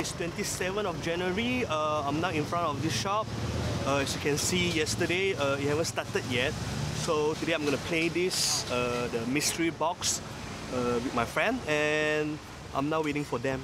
It's 27th of January. I'm now in front of this shop. As you can see, yesterday it haven't started yet. So today I'm gonna play this, the mystery box, with my friend, and I'm now waiting for them.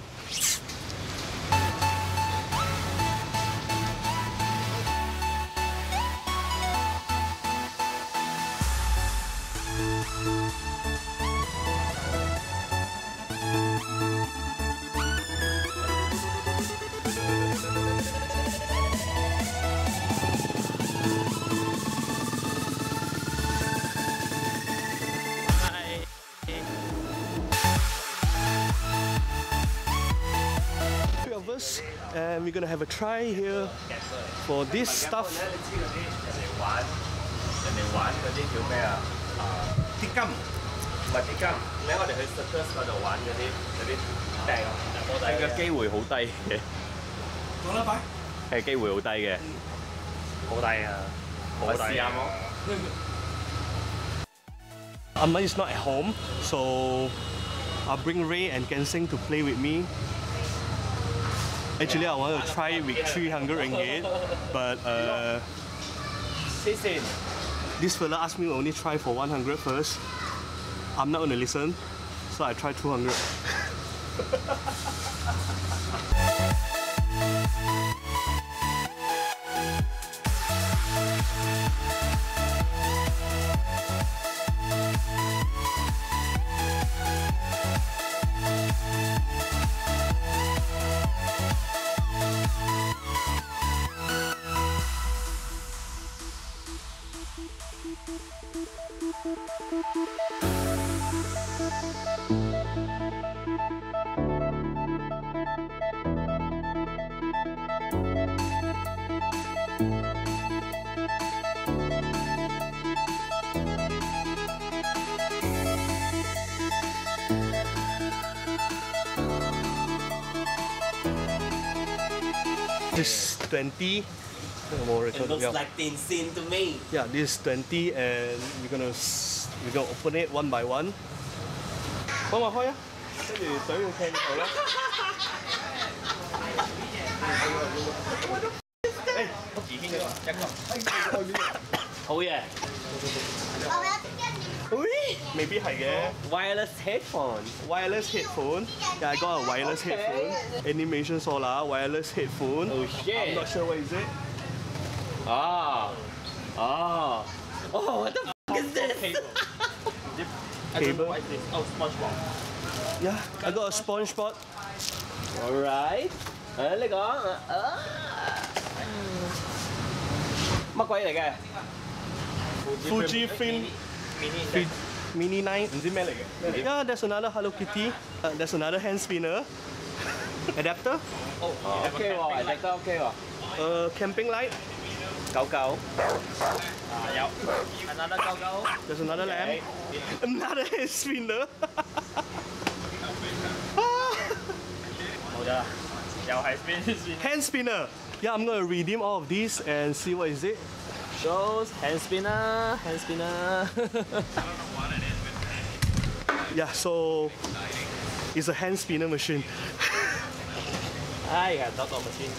And we're gonna have a try here for this stuff. Amma is not at home, so I'll bring Ray and Kensing to play with me. Actually, I wanted to try it with 300 ringgit, but this fella asked me to only try for 100 first. I'm not going to listen, so I tried 200. This 20. It looks like Tin Sin to me. Yeah, this is 20, and we're gonna open it one by one. 幫我開啊，跟住水要聽到啦。誒，我自軒嘅一個。好嘢。未必係嘅。Wireless headphone. Wireless headphone. Yeah, I got a wireless headphone. Animation solar wireless headphone. Oh shit. I'm not sure what is it. Oh, what the f is this? Cable. What is this? Oh, SpongeBob. Yeah, I got a SpongeBob. Alright. 呢個乜鬼嚟嘅 Fujifilm Mini 9 唔知咩嚟嘅。Yeah, there's another Hello Kitty. There's another hand spinner. Adapter. OK 喎，adapter OK 喎。Camping light. 狗。有 another 狗。There's another lamp. Another hand spinner. 冇咗啦，又係 Hand spinner. Yeah, I'm gonna redeem all of these and see what is it. Shows hand spinner. Yeah, so it's a hand spinner machine. Ai gà, tao machine.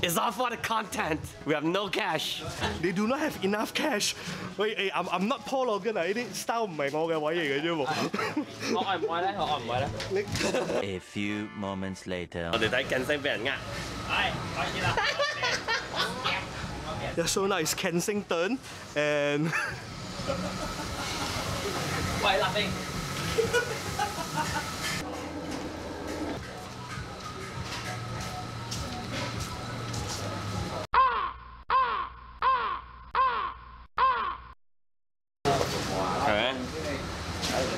It's all for the content. We have no cash. They do not have enough cash. Wait, I'm not Paul Logan 啊，呢啲 style 唔係我嘅位嚟嘅啫喎。我愛唔愛咧？我愛唔愛咧？ A few moments later. 我哋睇近星俾人呃。係，可以啦。Yeah, so now it's Kensington and 喂，立定。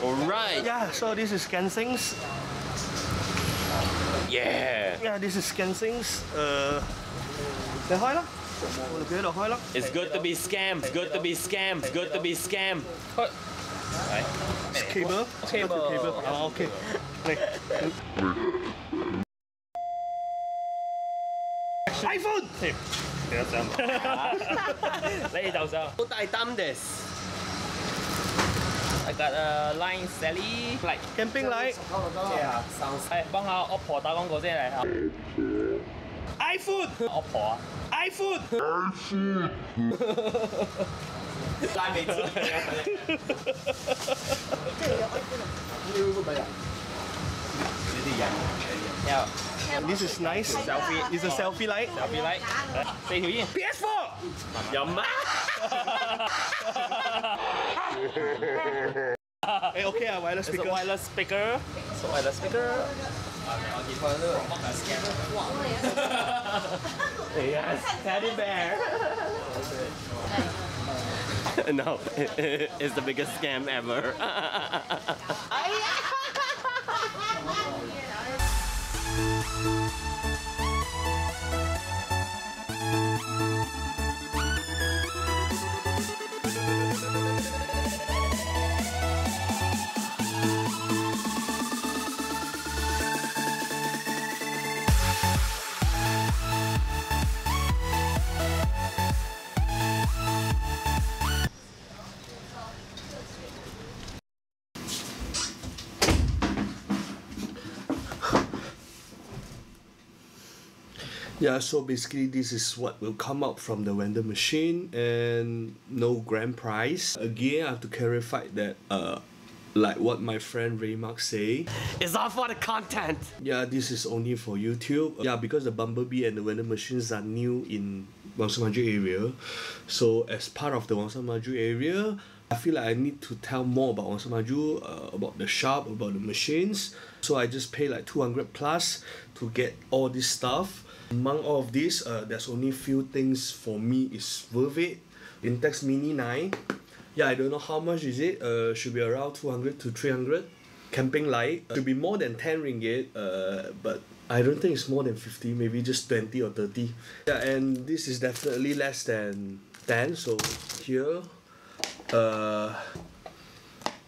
Alright. yeah, so this is Kensing's. Yeah. Yeah, this is Kensing's. 你開啦，我哋俾喺度開啦。It's good to be scammed. It's good to be scammed. It's good to be scammed. Cable. Cable. 啊 ，OK。嚟。iPhone。你就上。你就上。 What item this? I got a line Sally light。 Camping light。係幫下 OPPO 打廣告先嚟嚇。 iPhone。 OPPO 啊 iPhone。拉尾字。 This is nice. Selfie. It's a selfie light. Selfie light。4條煙。 PS4. 飲啊！誒 OK 啊，wireless It's a speaker。 wireless speaker. So wireless speaker. Yes, teddy bear. No, it's the biggest scam ever. Yeah, so basically this is what will come out from the vending machine and no grand prize. Again, I have to clarify that like what my friend Raymark say. It's all for the content. Yeah, this is only for YouTube. Yeah, because the Bumblebee and the vending machines are new in Wangsa Maju area. So as part of the Wangsa Maju area, I feel like I need to tell more about Wangsa Maju, about the shop, about the machines. So I just pay like 200 plus to get all this stuff. Among all of this, there's only few things for me is worth it. Intex Mini 9. Yeah, I don't know how much is it. Should be around 200 to 300. Camping light. Should be more than 10 ringgit. But I don't think it's more than 50. Maybe just 20 or 30. Yeah, and this is definitely less than 10. So here,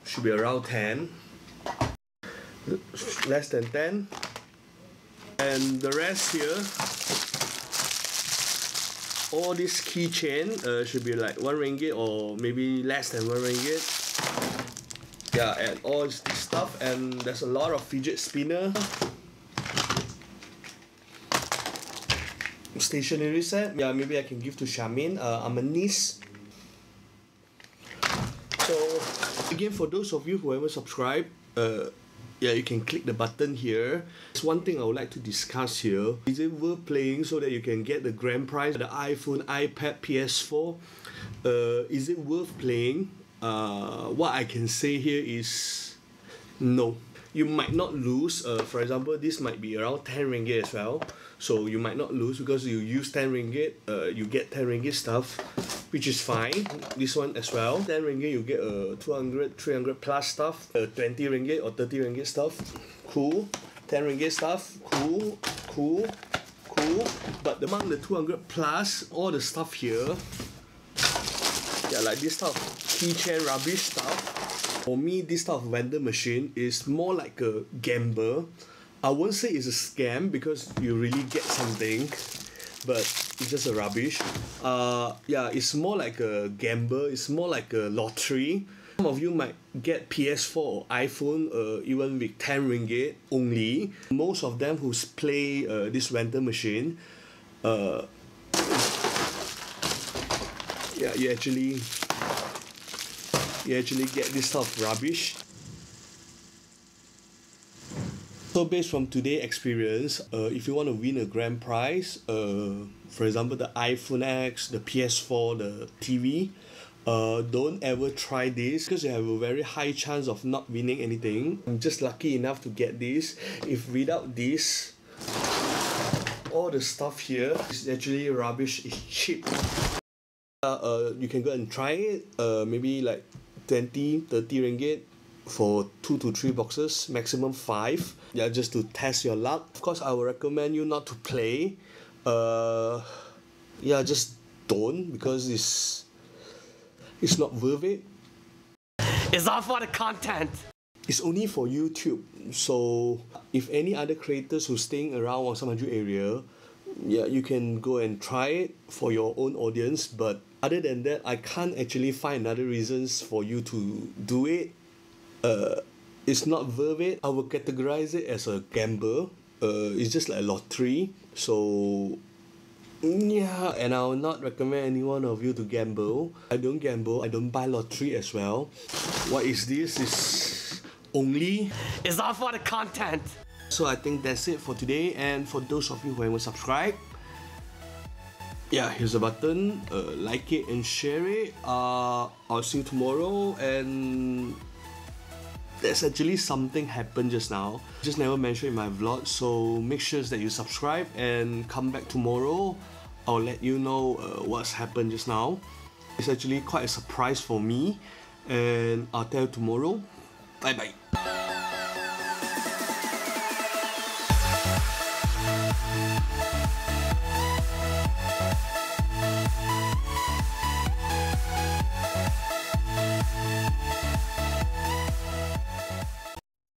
should be around 10. Less than 10. And the rest here, all this keychain should be like 1 ringgit or maybe less than 1 ringgit. Yeah, and all this stuff, and there's a lot of fidget spinner. Stationery set. Yeah, maybe I can give to Charmaine. I'm a niece. So again, for those of you who haven't subscribed, yeah, you can click the button here. There's one thing I would like to discuss here. Is it worth playing so that you can get the grand prize, the iPhone, iPad, PS4? Is it worth playing? What I can say here is no. You might not lose. For example, this might be around 10 ringgit as well. So you might not lose because you use 10 ringgit, you get 10 ringgit stuff, which is fine. This one as well. 10 ringgit you get 200, 300 plus stuff. 20 ringgit or 30 ringgit stuff. Cool. 10 ringgit stuff. Cool. Cool. Cool. But among the 200 plus, all the stuff here, yeah, like this stuff, keychain rubbish stuff. For me, this type of vending machine is more like a gamble. I won't say it's a scam because you really get something, but it's just a rubbish. Yeah, it's more like a gamble. It's more like a lottery. Some of you might get PS4 or iPhone even with 10 ringgit only. Most of them who play this vending machine, yeah, you actually get this sort of rubbish. So based from today's experience, if you want to win a grand prize, for example the iPhone X, the PS4, the TV, don't ever try this because you have a very high chance of not winning anything. I'm just lucky enough to get this. If without this, all the stuff here is actually rubbish, it's cheap. You can go and try it, maybe like 20, 30 ringgit for 2 to 3 boxes, maximum 5. Yeah, just to test your luck. Of course, I would recommend you not to play. Yeah, just don't, because it's not worth it. It's all for the content. It's only for YouTube. So if any other creators who's staying around Wangsa Maju area, yeah, you can go and try it for your own audience. But other than that, I can't actually find other reasons for you to do it. It's not worth it. I will categorize it as a gamble. It's just like a lottery. So yeah, and I will not recommend any one of you to gamble. I don't gamble. I don't buy lottery as well. What is this? It's only... It's all for the content. So I think that's it for today. And for those of you who haven't subscribed, yeah, here's a button. Like it and share it. I'll see you tomorrow. And there's actually something happened just now. Just never mentioned in my vlog. So make sure that you subscribe and come back tomorrow. I'll let you know what's happened just now. It's actually quite a surprise for me. And I'll tell you tomorrow. Bye bye.